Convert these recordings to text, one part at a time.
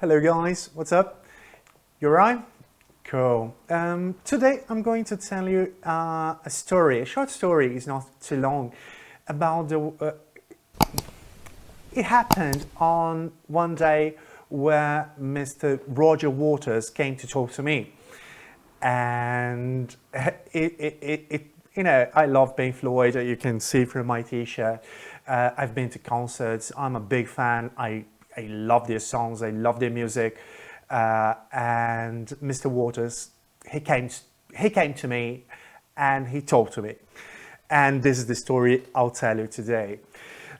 Hello guys, what's up? You alright? Cool. Today I'm going to tell you a story, a short story, it's not too long, about it happened on one day where Mr. Roger Waters came to talk to me. And I love Pink Floyd, you can see from my t-shirt. I've been to concerts, I'm a big fan, I love their songs, I love their music. And Mr. Waters, he came to me and he talked to me. And this is the story I'll tell you today.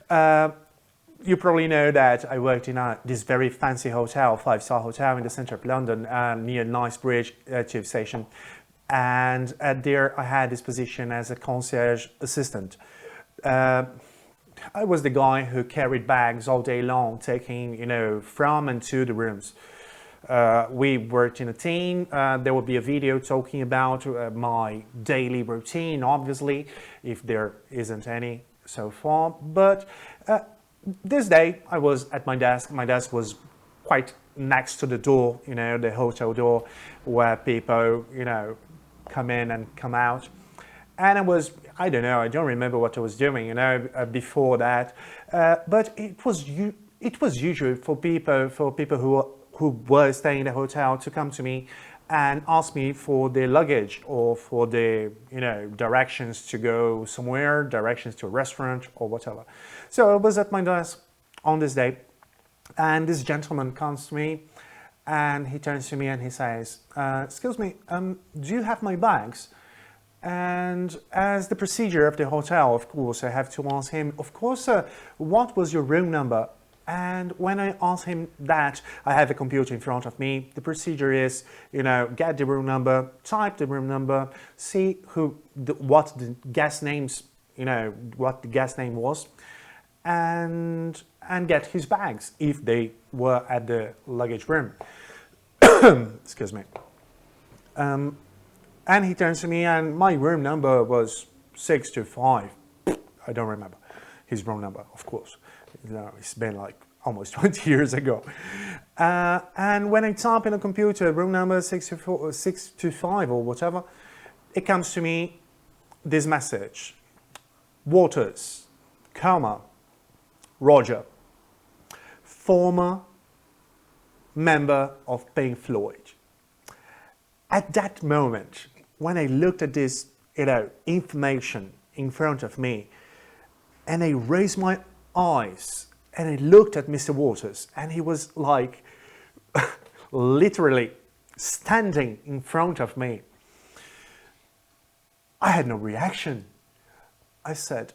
You probably know that I worked in this very fancy hotel, 5-star hotel in the center of London, near Knightsbridge tube station. And there I had this position as a concierge assistant. I was the guy who carried bags all day long, taking, from and to the rooms. We worked in a team. There will be a video talking about my daily routine, obviously, if there isn't any so far. But this day I was at my desk. My desk was quite next to the door, the hotel door, where people, come in and come out. And I don't remember what I was doing, before that. But it was usual for people who were staying in the hotel to come to me and ask me for their luggage or for their, directions to go somewhere, directions to a restaurant or whatever. So I was at my desk on this day, and this gentleman comes to me and he turns to me and he says, excuse me, do you have my bags? And as the procedure of the hotel, of course, I have to ask him, of course, sir, what was your room number? And when I ask him that, I have a computer in front of me. The procedure is, get the room number, type the room number, see what the guest names, what the guest name was, and get his bags if they were at the luggage room. Excuse me. And he turns to me, and my room number was 625. I don't remember his room number, of course. It's been like almost 20 years ago. And when I type in a computer, room number 625 or whatever, it comes to me this message. Waters, Roger, former member of Pink Floyd. At that moment, when I looked at this, information in front of me, and I raised my eyes and I looked at Mr. Waters, and he was like literally standing in front of me. I had no reaction. I said,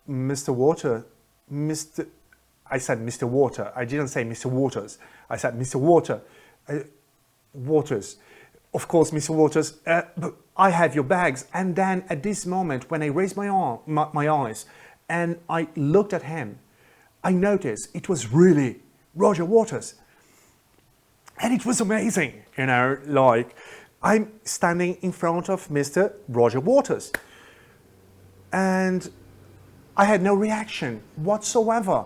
Mr. Water, I said Mr. Water. I didn't say Mr. Waters. I said Mr. Water. Waters. Of course, Mr. Waters, I have your bags. And then at this moment, when I raised my eyes and I looked at him, I noticed it was really Roger Waters. And it was amazing, like I'm standing in front of Mr. Roger Waters. And I had no reaction whatsoever.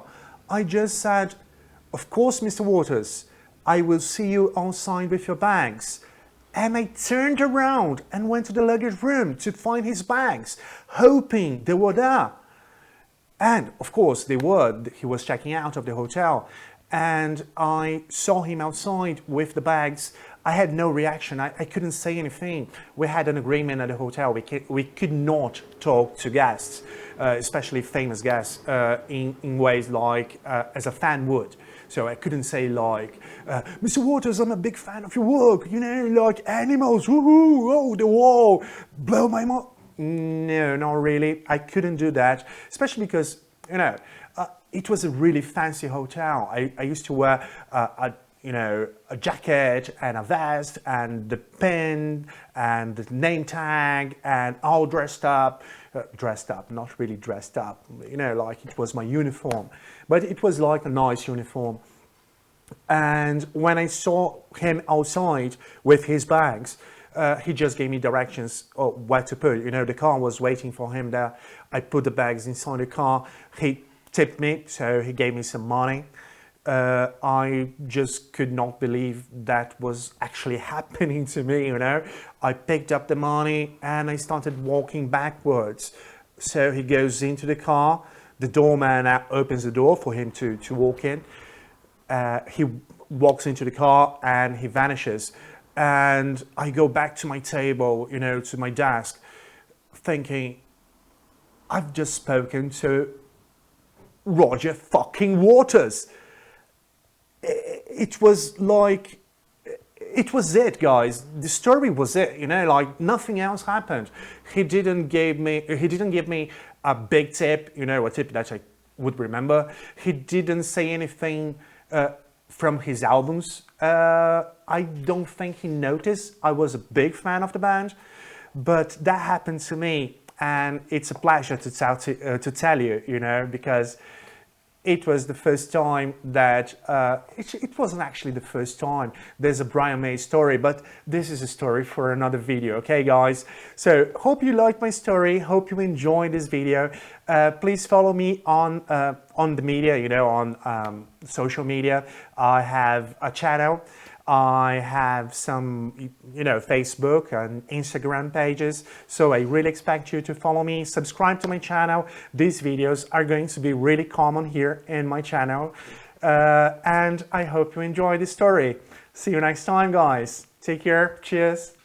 I just said, of course, Mr. Waters, I will see you outside with your bags. And I turned around and went to the luggage room to find his bags, hoping they were there. And of course they were. He was checking out of the hotel. And I saw him outside with the bags. I had no reaction. I couldn't say anything. We had an agreement at the hotel. We could not talk to guests, especially famous guests, in ways like as a fan would. So I couldn't say like, Mr. Waters, I'm a big fan of your work, like animals, woohoo, oh, the wall, blow my mind. No, not really. I couldn't do that, especially because, it was a really fancy hotel. I used to wear a jacket and a vest and the pin and the name tag and all dressed up, not really dressed up, like it was my uniform, but it was like a nice uniform. And when I saw him outside with his bags, he just gave me directions of where to put. The car was waiting for him there. I put the bags inside the car. He tipped me, so he gave me some money. I just could not believe that was actually happening to me, you know. I picked up the money and I started walking backwards. So he goes into the car, the doorman opens the door for him to walk in. He walks into the car and he vanishes. And I go back to my table, you know, to my desk, thinking, I've just spoken to Roger fucking Waters. It was like, it was it, guys. The story was it, you know, like nothing else happened. He didn't give me a big tip, you know, a tip that I would remember. He didn't say anything from his albums. I don't think he noticed I was a big fan of the band, but that happened to me, and it's a pleasure to tell you, you know, because it was the first time that, it wasn't actually the first time. There's a Brian May story, but this is a story for another video, okay guys? So, hope you liked my story, hope you enjoyed this video. Please follow me on the media, you know, on social media. I have a channel. I have some, you know, Facebook and Instagram pages, so I really expect you to follow me, subscribe to my channel. These videos are going to be really common here in my channel, and I hope you enjoy this story. See you next time, guys. Take care. Cheers.